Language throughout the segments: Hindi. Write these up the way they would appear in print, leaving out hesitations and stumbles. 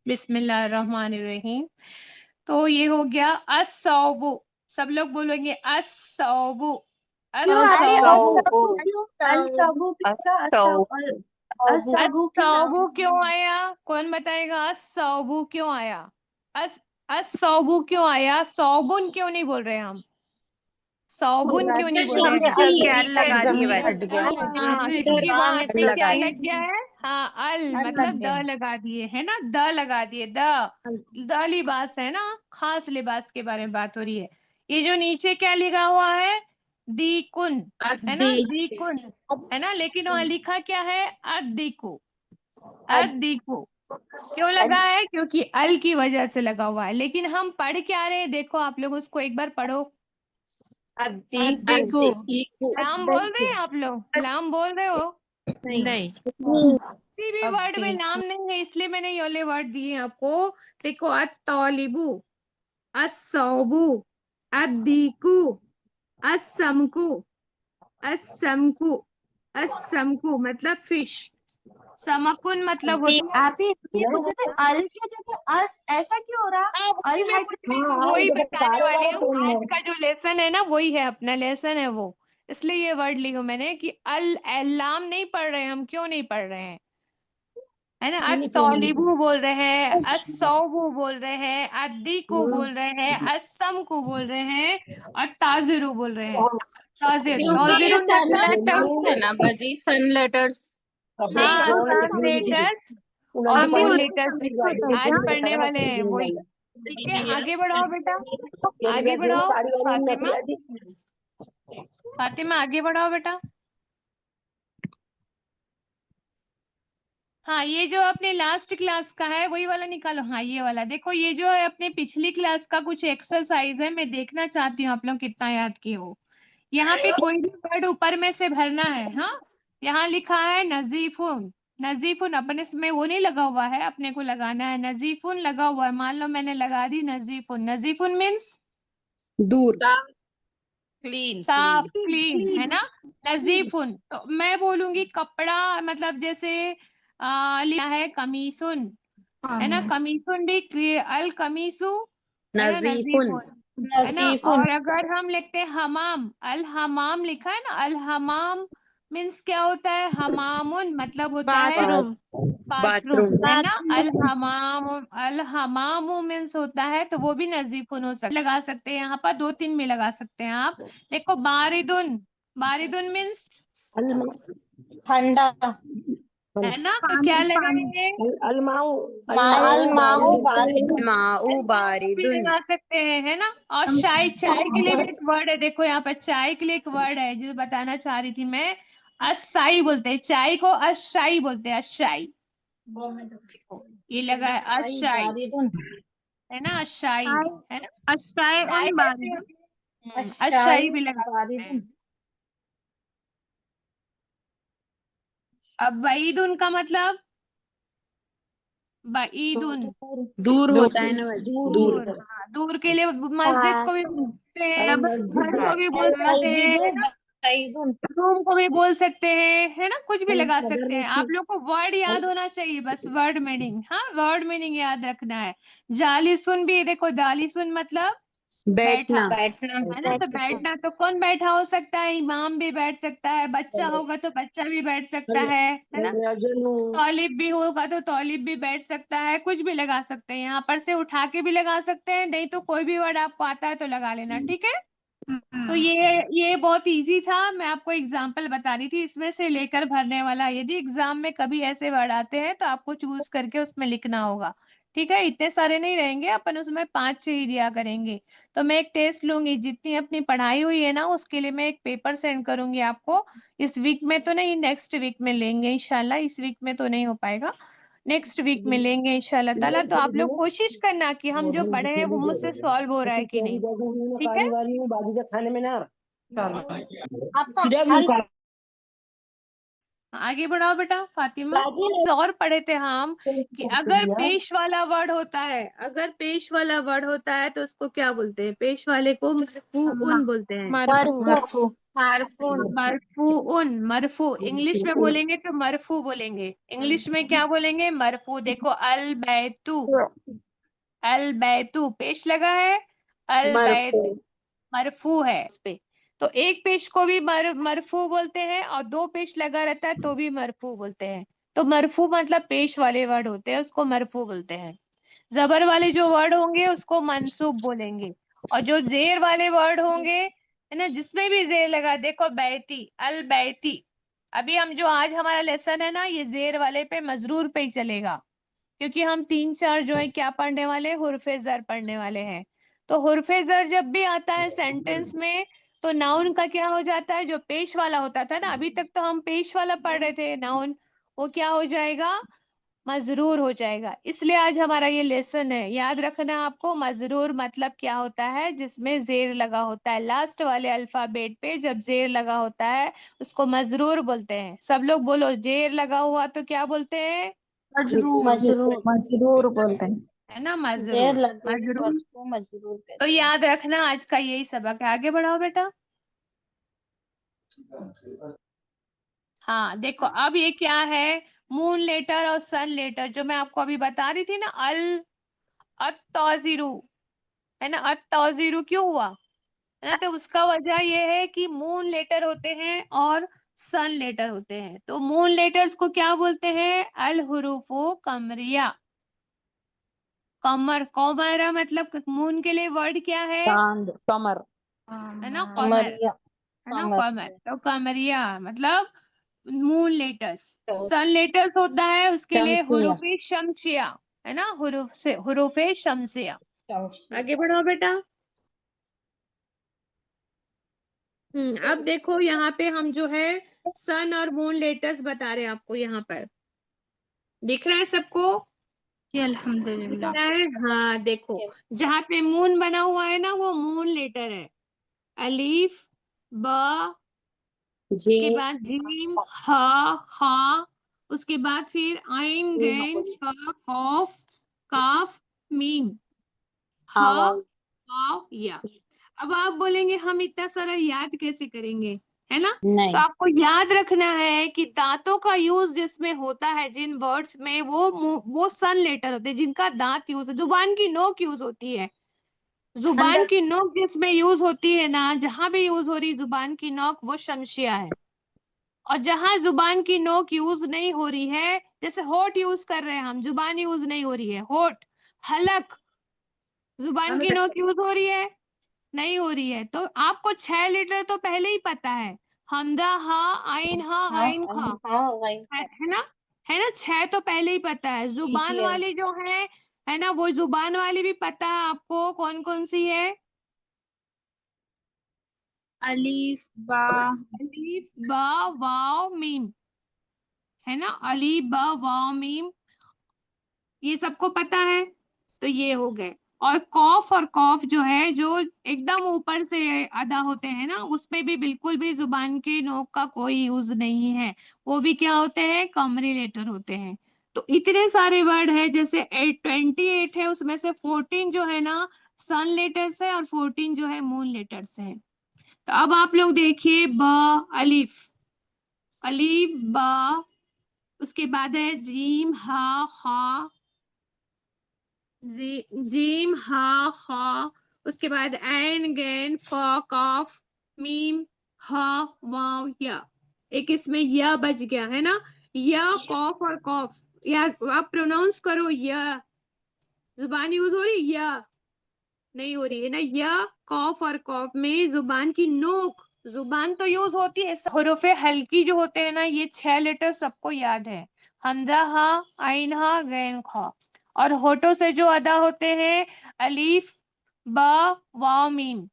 बिस्मिल्लाहिर्रहमानिर्रहीम। तो ये हो गया असौबु। सब लोग बोलेंगे असौबु। क्यों आती है असौबु। असबू? क्यों अनसबू की जगह असबू क्यों असौबु क्यों आया? कौन बताएगा असौबु क्यों आया? अस असौबु क्यों आया? सौबुन क्यों नहीं बोल रहे हम? सौबुन क्यों नहीं बोल रहे हमने हैं? चल के अल लगा दिए हट गया। हाँ, क्योंकि वहां जमीर पे लगा क्या दिए। लग गया है? हाँ, अल मतलब द लगा दिए है ना, द लगा दिए। द लिबास है ना, खास लिबास के बारे में बात हो रही है। ये जो नीचे क्या लिखा हुआ है? दीकुन, है ना, दीकुन, है ना, लेकिन वहां लिखा क्या है? अद्दीकु। अद्दीकु क्यों लगा है? क्योंकि अल की वजह से लगा हुआ है। लेकिन हम पढ़ क्या रहे हैं? देखो आप लोग उसको एक बार पढ़ो। लाम बोल रहे हैं आप लोग? लाम बोल रहे हो? नहीं, किसी भी वर्ड में लाम नहीं है, इसलिए मैंने ये वाले वर्ड दिए हैं आपको। देखो, अत्तौलिबु, अस्सौबु, अद्दीकु, अस्समकु, अस्समकु, अस्समकु मतलब फिश। समकुन मतलब होता है। आप ये पूछे थे अल की जगह अस, ऐसा क्यों हो रहा? हाँ, अल वही मैं है कुछ नहीं, वही बताने वाली हूँ। आज का जो लेसन है ना, वही है, अपना लेसन है वो। इसलिए ये वर्ड लिखा मैंने कि लाम नहीं पढ़ रहे हम। क्यों नहीं पढ़ रहे हैं? है ना, अत्तौलिबु बोल रहे हैं, अस्सौबु बोल रहे हैं, अद्दीकु बोल रहे हैं, अस्समकु बोल रहे हैं, और ताजिरु बोल रहे हैं। क्योंकि ये ताजिरुन सन मतलब लेटर्स है ना बाजी, सन लेटर्स। हाँ, सन लेटर्स और मून लेटर्स आज पढ़ने वाले हैं वही। ठीक है, आगे बढ़ाओ बेटा, आगे बढ़ाओ। फातिमा, फातिमा आगे बढ़ाओ बेटा। हाँ, ये जो अपने लास्ट क्लास का है वही वाला निकालो। हाँ, ये वाला देखो, ये जो है अपने पिछली क्लास का कुछ एक्सरसाइज है। मैं देखना चाहती हूँ आप लोग कितना याद किए हो। यहाँ पे कोई भी वर्ड ऊपर में से भरना है। हाँ, यहाँ लिखा है नजीफुन। नजीफुन अपने में वो नहीं लगा हुआ है, अपने को लगाना है। नजीफुन लगा हुआ है, मान लो मैंने लगा दी नजीफुन। नजीफुन मीन्स दूर। क्लीन, साफ, क्लीन। क्लीन, है ना। नजीफुन तो मैं बोलूंगी कपड़ा, मतलब जैसे लिखा है कमीसुन, है ना, कमीसुन भी अल कमीसु, है ना, नजीफुन। नजीफुन, है ना। और अगर हम लिखते हैं हमाम, अल हमाम लिखा है ना, अल हमाम मीन्स क्या होता है? हमामुन मतलब होता है बाथरूम। Bathroom, bathroom. है ना। अल हमामू मीन्स होता है, तो वो भी नजीफुन हो सकता, लगा सकते हैं यहाँ पर। दो तीन में लगा सकते हैं आप। देखो, बारिदुन, बारिदुन मीन्स ठंडा। है ना, तो क्या लगाएंगे? अलमाऊ। अलमाऊ माऊ भी बारिदुन। लगा सकते हैं, है ना। और चाय, चाय के लिए भी एक वर्ड है। देखो यहाँ पर चाय के लिए एक वर्ड है जो बताना चाह रही थी मैं। अशाई बोलते हैं चाय को, अशाई बोलते हैं, अशाई। ये लगा है अशाई, है ना, अशाई, है ना। चाय कैसे होती है? अशाई भी लगा सकते हैं। अब वईदुन का मतलब, वईदुन दूर होता है ना वजी, दूर। दूर। हाँ, दूर के लिए मस्जिद को भी बोल सकते हैं, घर को भी बोल सकते हैं, है ना, रूम को भी बोल सकते हैं, है ना, कुछ भी लगा सकते हैं। आप लोग को वर्ड याद होना चाहिए, बस वर्ड मीनिंग। हाँ, वर्ड मीनिंग याद रखना है। जालिसुन भी देखो, जालिसुन मतलब बैठा, बैठना। है ना। तो बैठना तो कौन बैठा हो सकता है? इमाम भी बैठ सकता है, बच्चा होगा तो बच्चा भी बैठ सकता है ना। तौलिब भी होगा तो तौलिब भी बैठ सकता है। कुछ भी लगा सकते हैं, यहाँ पर से उठा के भी लगा सकते हैं, नहीं तो कोई भी वर्ड आपको आता है तो लगा लेना, ठीक है। तो ये बहुत इजी था, मैं आपको एग्जाम्पल बता रही थी, इसमें से लेकर भरने वाला। यदि एग्जाम में कभी ऐसे वर्ड आते हैं तो आपको चूज करके उसमें लिखना होगा, ठीक है। इतने सारे नहीं रहेंगे, अपन उसमें 5-6 ही दिया करेंगे। तो मैं एक टेस्ट लूंगी, जितनी अपनी पढ़ाई हुई है ना उसके लिए मैं एक पेपर सेंड करूंगी आपको। इस वीक में तो नहीं, नेक्स्ट वीक में लेंगे इंशाल्लाह। इस वीक में तो नहीं हो पाएगा, नेक्स्ट वीक में लेंगे इंशाल्लाह ताला। तो आप लोग कोशिश करना कि हम जो पढ़े हैं वो मुझसे सॉल्व हो रहा है कि नहीं, ठीक है। आगे बढ़ाओ बेटा, फातिमा। और पढ़े थे हम कि अगर पेश वाला वर्ड होता है, अगर पेश वाला वर्ड होता है तो उसको क्या बोलते हैं? पेश वाले को मरफू उन बोलते हैं। मरफू। मरफूउन, मरफू इंग्लिश में बोलेंगे तो मरफू बोलेंगे, इंग्लिश में क्या बोलेंगे? मरफू। देखो अल बैतु, अल बैतु पेश लगा है, अल बैत मरफू मरफू है उस पे। तो एक पेश को भी मरफू बोलते हैं, और दो पेश लगा रहता है तो भी मरफू बोलते हैं। तो मरफू मतलब पेश वाले वर्ड होते हैं, उसको मरफू बोलते हैं। जबर वाले जो वर्ड होंगे उसको मंसूब बोलेंगे, और जो जेर वाले वर्ड होंगे, है ना, जिसमें भी जेर लगा, देखो बैती, अल बैती। अभी हम जो आज हमारा लेसन है ना, ये जेर वाले पे मजरूर पे ही चलेगा, क्योंकि हम 3-4 जो है क्या पढ़ने वाले हैं? हुर्फे जर पढ़ने वाले हैं। तो हुर्फे जर जब भी आता है सेंटेंस में, तो नाउन का क्या हो जाता है? जो पेश वाला होता था ना, अभी तक तो हम पेश वाला पढ़ रहे थे नाउन, वो क्या हो जाएगा? मजरूर हो जाएगा। इसलिए आज हमारा ये लेसन है, याद रखना आपको, मजरूर मतलब क्या होता है? जिसमें जेर लगा होता है, लास्ट वाले अल्फाबेट पे जब जेर लगा होता है उसको मजरूर बोलते हैं। सब लोग बोलो, जेर लगा हुआ तो क्या बोलते हैं? मजरूर मजरूर बोलते हैं। है ना, जेर मजरूर। लगे तो मजरूर। उसको मजरूर तो कहते हैं। याद रखना, आज का यही सबक है। आगे बढ़ाओ बेटा। हाँ देखो, अब ये क्या है? मून लेटर और सन लेटर, जो मैं आपको अभी बता रही थी ना, अत्तौजीरू, है ना, अत्तौजीरू क्यों हुआ? है ना, तो उसका वजह ये है कि मून लेटर होते हैं और सन लेटर होते हैं। तो मून लेटर्स को क्या बोलते हैं? अल हुरूफो कमरिया। कमर, कौमरा मतलब मून के लिए वर्ड क्या है? चांद कमर है ना, कमर। कमरिया। है ना, कमर। कमर। तो कमरिया मतलब मून लेटर्स। सन लेटर्स होता है उसके लिए शमसिया हुरूफे शमसिया, है ना, हुरूफे शमसिया। आगे बढ़ो बेटा। अब देखो यहाँ पे हम जो है सन और मून लेटर्स बता रहे हैं आपको, यहाँ पर दिख रहा है सबको? जी दिख अल्हम्दुलिल्लाह। रहा है? हाँ देखो, जहाँ पे मून बना हुआ है ना, वो मून लेटर है। अलीफ, बा, जी उसके बाद जीम, हा, खा, उसके बाद फिर आइन, गैन, फा, कॉफ, काफ, मीम, हा, आवाज वाव, या। अब आप बोलेंगे हम इतना सारा याद कैसे करेंगे, है ना? तो नहीं आपको याद रखना है कि दांतों का यूज जिसमें होता है, जिन वर्ड्स में, वो सन लेटर होते हैं, जिनका दांत यूज है। जुबान की नोक यूज होती है, जुबान की नोक जिसमें यूज होती है ना, जहां भी यूज हो रही जुबान की नोक, वो शमशिया है। और जहां जुबान की नोक यूज नहीं हो रही है, जैसे होठ यूज कर रहे हैं हम, जुबान यूज नहीं हो रही है, होठ, हलक, जुबान की नोक यूज हो रही है? नहीं हो रही है। तो आपको 6 लेटर तो पहले ही पता है, हमदा, हा, आइन, हा, हाँ गाइन, खा, हाँ गाइन का। है ना? है ना, 6 तो पहले ही पता है। जुबान इजी है। वाली जो है ना, वो जुबान वाली भी पता है आपको, कौन कौन सी है? अलीफ बा अलीफ, बा, वाव, मीम, है ना, अलीफ, बा, वाव, मीम, ये सबको पता है। तो ये हो गए। और कॉफ, और कॉफ जो है, जो एकदम ऊपर से अदा होते हैं ना, उसमें भी बिल्कुल भी जुबान के नोक का कोई यूज नहीं है, वो भी क्या होते हैं? कमरी लेटर होते हैं। तो इतने सारे वर्ड है, जैसे 28 है, उसमें से 14 जो है ना सन लेटर्स है, और 14 जो है मून लेटर्स है। तो अब आप लोग देखिए, ब, अलिफ, अलीफ, बा, उसके बाद है जीम, हा, खा, जीम, हा, खा, उसके बाद ऐन, गैन, फा, काफ, मीम, हा, वाव, या। एक इसमें या बच गया है ना, या, कॉफ और कॉफ, या आप प्रोनाउंस करो, या जुबान यूज हो रही, या नहीं हो रही है ना, या, कॉफ और कॉफ में जुबान की नोक, जुबान तो यूज होती है। हुरूफे हल्की जो होते हैं ना, ये 6 लेटर सबको याद है, हमजा, हा, आइन, हा, गैन, खा। और होठों से जो अदा होते हैं, अलीफ, बा, वाव, मीम।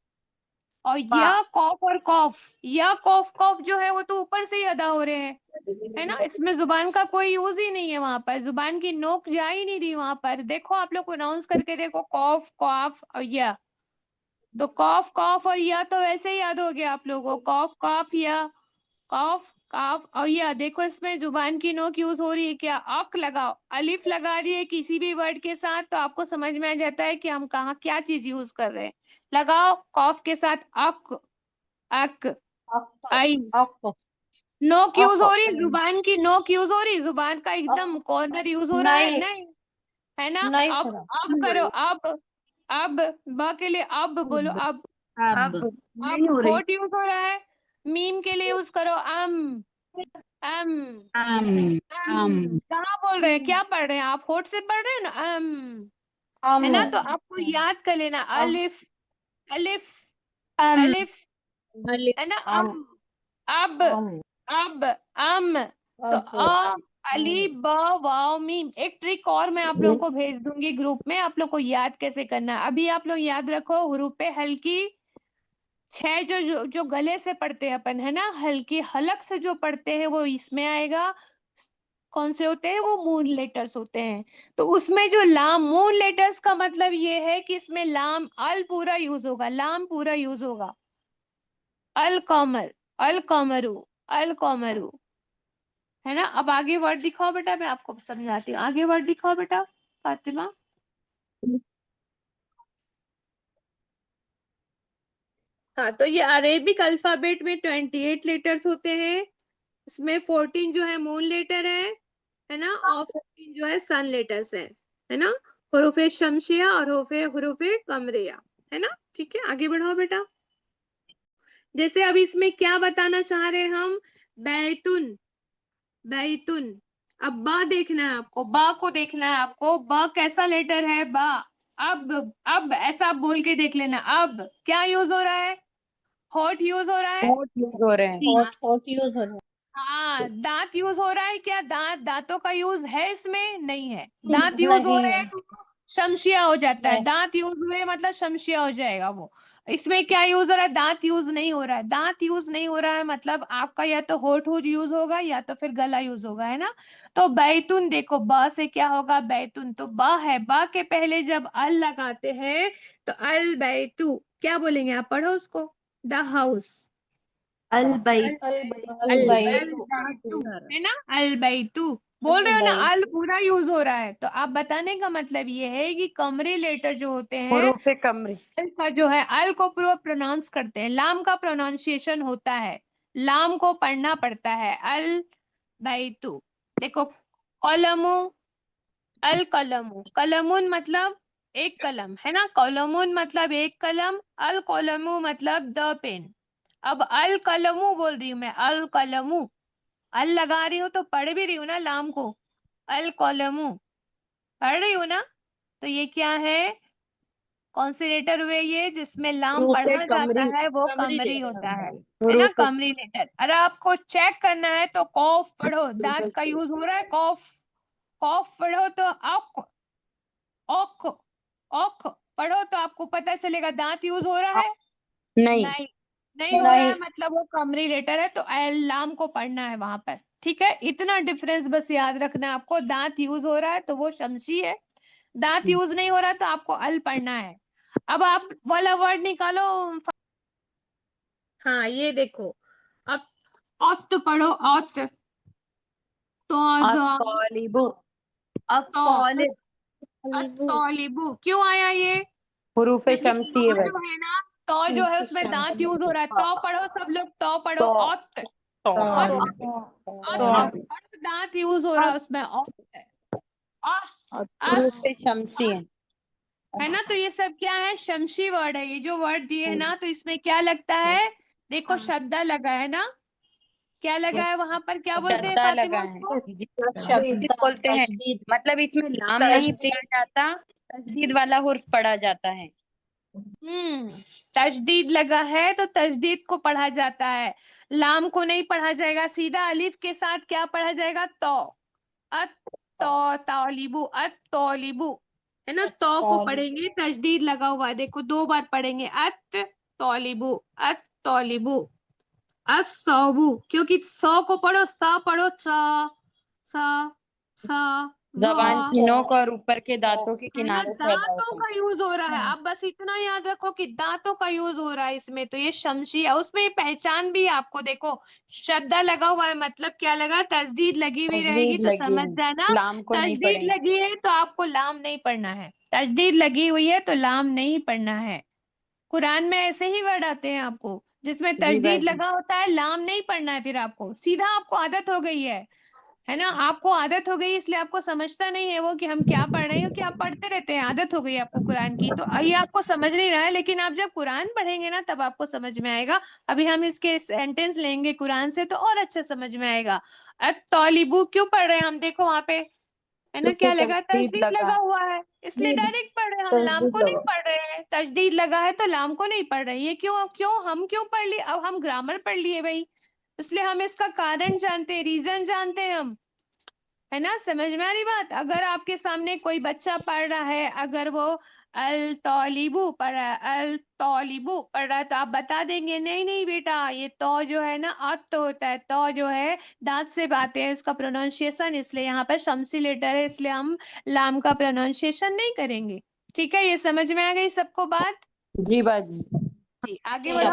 और पा या, कॉफ और कॉफ, या, कॉफ, कॉफ जो है वो तो ऊपर से ही अदा हो रहे हैं, है ना, इसमें जुबान का कोई यूज ही नहीं है, वहां पर जुबान की नोक जा ही नहीं रही वहां पर। देखो आप लोग प्रोनाउंस करके देखो, कॉफ, कॉफ और या। तो कॉफ, कॉफ और या तो वैसे ही याद हो गया आप लोगों को, कॉफ, कॉफ, या, कॉफ, काफ और या। देखो इसमें जुबान की नोक यूज हो रही है क्या? अक लगाओ, अलिफ लगा दिए किसी भी वर्ड के साथ, तो आपको समझ में आ जाता है कि हम कहाँ क्या चीज यूज कर रहे हैं। लगाओ कॉफ के साथ अक, अक, आई। अक नोक यूज हो रही अक जुबान की, नोक यूज हो रही, जुबान का एकदम कॉर्नर यूज हो रहा है, नहीं नहीं है ना। नहीं अब करा अब करो, अब ब के लिए अब बोलो, अब अब नहीं हो रही। होठ यूज हो रहा है। मीम के लिए यूज करो अम। अम आम अम कहाँ बोल रहे हैं, क्या पढ़ रहे हैं आप, होठ से पढ़ रहे हैं ना अम, है ना। तो आपको याद कर लेना, अलिफ अलिफ अलिफ, अलिफ है ना। अम अब अम अब अम, तो अ अली ब वाव मीम। एक ट्रिक और मैं आप लोगों को भेज दूंगी ग्रुप में, आप लोग को याद कैसे करना है। अभी आप लोग याद रखो, हुरूफ हल्की 6 जो गले से पढ़ते हैं अपन, है ना, हल्की हलक से जो पढ़ते हैं वो इसमें आएगा। कौन से होते हैं वो, मून लेटर्स होते हैं। तो उसमें जो लाम, मून लेटर्स का मतलब ये है कि इसमें लाम अल पूरा यूज होगा, लाम पूरा यूज होगा। अल कमर, अल कमरू, अल कमरू, है ना। अब आगे वर्ड दिखाओ बेटा, मैं आपको समझाती हूँ। आगे वर्ड दिखाओ बेटा फातिमा। हाँ, तो ये अरेबिक अल्फाबेट में 28 लेटर्स होते हैं। इसमें 14 जो है मून लेटर है ना, और 14 जो है सन लेटर्स है ना। हुरूफे शमशिया और हुरूफे कमरिया, है ना। ठीक है, आगे बढ़ाओ बेटा। जैसे अब इसमें क्या बताना चाह रहे हैं हम, बैतुन, बैतुन। अब बा देखना है आपको, बा को देखना है आपको, बा कैसा लेटर है, बा। अब ऐसा आप बोल के देख लेना, अब क्या यूज हो रहा है, होठ यूज हो रहा है। होठ यूज हो रहे हैं। होठ यूज हो रहा हाँ, दांत यूज हो रहा है क्या, दांतों का यूज है इसमें, नहीं है। है। दांत यूज हो नहीं रहे है हैं तो शमशिया हो जाता है, नहीं दांत यूज हुए मतलब शमशिया हो जाएगा वो। इसमें क्या यूज हो रहा है, दांत यूज नहीं हो रहा है। दांत यूज नहीं हो रहा है मतलब आपका या तो होठ यूज होगा या तो फिर गला यूज होगा, है ना। तो बैतुन देखो, ब से क्या होगा, बैतुन तो बा है, बा के पहले जब अल लगाते हैं तो अल बैतु, क्या बोलेंगे आप, पढ़ो उसको, द हाउस, अलबैत अलबैत अलबैतु, है ना, अलबैतु। बोल रहे हो ना, अल पूरा यूज हो रहा है। तो आप बताने का मतलब ये है कि कमरे लेटर जो होते हैं, हुरूफ कमरी। अल का जो है, अल को पूरा प्रोनाउंस करते हैं, लाम का प्रोनाउंसिएशन होता है, लाम को पढ़ना पड़ता है, अल बैतु। देखो, कलमु, अल कलमु, कलमुन मतलब एक कलम, है ना, कलमुन मतलब एक कलम, अल कलमु मतलब द पेन। अब अल कलमु बोल रही हूँ मैं, अल कलमु, अल लगा रही हूँ तो पढ़ भी रही हूँ ना लाम को, अल कलमु पढ़ रही हूँ ना। तो ये क्या है, कौन से लेटर हुए ये, जिसमें लाम हुरूफ पढ़ा जाता कमरी। है वो कमरी होता है ना, हुरूफ कमरी लेटर। अरे आपको चेक करना है तो कॉफ पढ़ो, दांत का यूज हो रहा है, कॉफ, कॉफ पढ़ो तो ऑक, ऑक, ऑक पढ़ो तो आपको पता चलेगा दांत यूज हो रहा है, नहीं। नहीं, नहीं हो रहा है मतलब वो कमरी लेटर है, तो एल लाम को पढ़ना है वहां पर। ठीक है, इतना डिफरेंस बस याद रखना है आपको, दांत यूज हो रहा है तो वो शमशी है, दांत यूज नहीं हो रहा तो आपको अल पढ़ना है। अब आप वाला वर्ड निकालो। हाँ, ये देखो, अब औत पढ़ो, औत, तो अत्तालिबु। अत्तालिब तौलिबु क्यों आया ये, हुरूफ क्योंकि शमसी है तो बस। जो है ना, तो जो है उसमें दांत यूज हो रहा है। तो पढ़ो सब लोग, तो पढ़ो, तो औत, औत, औत तो पढ़ो, दांत यूज हो रहा है उसमें, औत है, औस, हुरूफ अस, शमसी है। है ना। तो ये सब क्या है, शमशी वर्ड है, ये जो वर्ड दिए है ना, तो इसमें क्या लगता है, देखो शद्दा लगा है ना, क्या लगा है वहां पर, क्या बोलते हैं शद्दा फातिमा लगा है, उसको, तशदीद बोलते हैं। मतलब इसमें लाम नहीं पढ़ा जाता, तशदीद वाला हुर्फ पढ़ा जाता है। तजदीद लगा है तो तजदीद को पढ़ा जाता है, लाम को नहीं पढ़ा जाएगा। सीधा अलिफ के साथ क्या पढ़ा जाएगा, तो, अत तो तालिबु, अत तौलिबु, है ना, तो को पढ़ेंगे, तजदीद लगा हुआ है, देखो 2 बार पढ़ेंगे, अत तौलिबु, अत तौलिबु, असौबु, क्योंकि सौ को पढ़ो, सा पढ़ो, सा, सा, सा, जबान वा, की नोक और ऊपर के दांतों के है ना, किनारों से अदा दांतों होता है। का यूज हो रहा है। आप बस इतना याद रखो कि दांतों का यूज हो रहा है इसमें, तो ये शमशी है। उसमें ये पहचान भी है आपको, देखो शद्दा लगा हुआ है मतलब क्या लगा, तजदीद लगी हुई रहेगी तजदीद तो लगी समझ है, जाना, लाम को नहीं तजदीद पढ़ेंगे। लगी है तो आपको लाम नहीं पढ़ना है, तजदीद लगी हुई है तो लाम नहीं पढ़ना है। कुरान में ऐसे ही वर्ड आते हैं आपको, जिसमें जी तशदीद बाजी। लगा होता है, लाम नहीं पढ़ना है। फिर आपको सीधा, आपको आदत हो गई है ना, आपको आदत हो गई, इसलिए आपको समझता नहीं है वो कि हम क्या पढ़ रहे हैं, क्योंकि आप पढ़ते रहते हैं, आदत हो गई आपको कुरान की, तो ये आपको समझ नहीं रहा है। लेकिन आप जब कुरान पढ़ेंगे ना तब आपको समझ में आएगा। अभी हम इसके सेंटेंस लेंगे कुरान से तो और अच्छा समझ में आएगा। अत-तौलिबू क्यों पढ़ रहे हैं हम, देखो वहां पे है ना, क्या लगा, तशदीद लगा हुआ है, इसलिए डायरेक्ट पढ़ रहे हैं हम, लाम तशदीद को नहीं लगा। पढ़ रहे हैं। तशदीद लगा है तो लाम को नहीं पढ़ रहे हैं। ये क्यों क्यों हम क्यों पढ़ लिए, अब हम ग्रामर पढ़ लिए भाई, इसलिए हम इसका कारण जानते हैं, रीजन जानते हैं हम, है ना। समझ में आ रही बात। अगर आपके सामने कोई बच्चा पढ़ रहा है, अगर वो अल तौलिबू पढ़ रहा है, अल तौलिबू पढ़ रहा है, तो आप बता देंगे नहीं नहीं बेटा, ये तो जो है ना अत तो होता है, तो जो है दांत से बातें हैं, इसका प्रोनाउंसिएशन, इसलिए यहाँ पर शमसी लेटर है, इसलिए हम लाम का प्रोनाउंसिएशन नहीं करेंगे। ठीक है, ये समझ में आ गई सबको बात। जी बाजी। जी, आगे बढ़ो।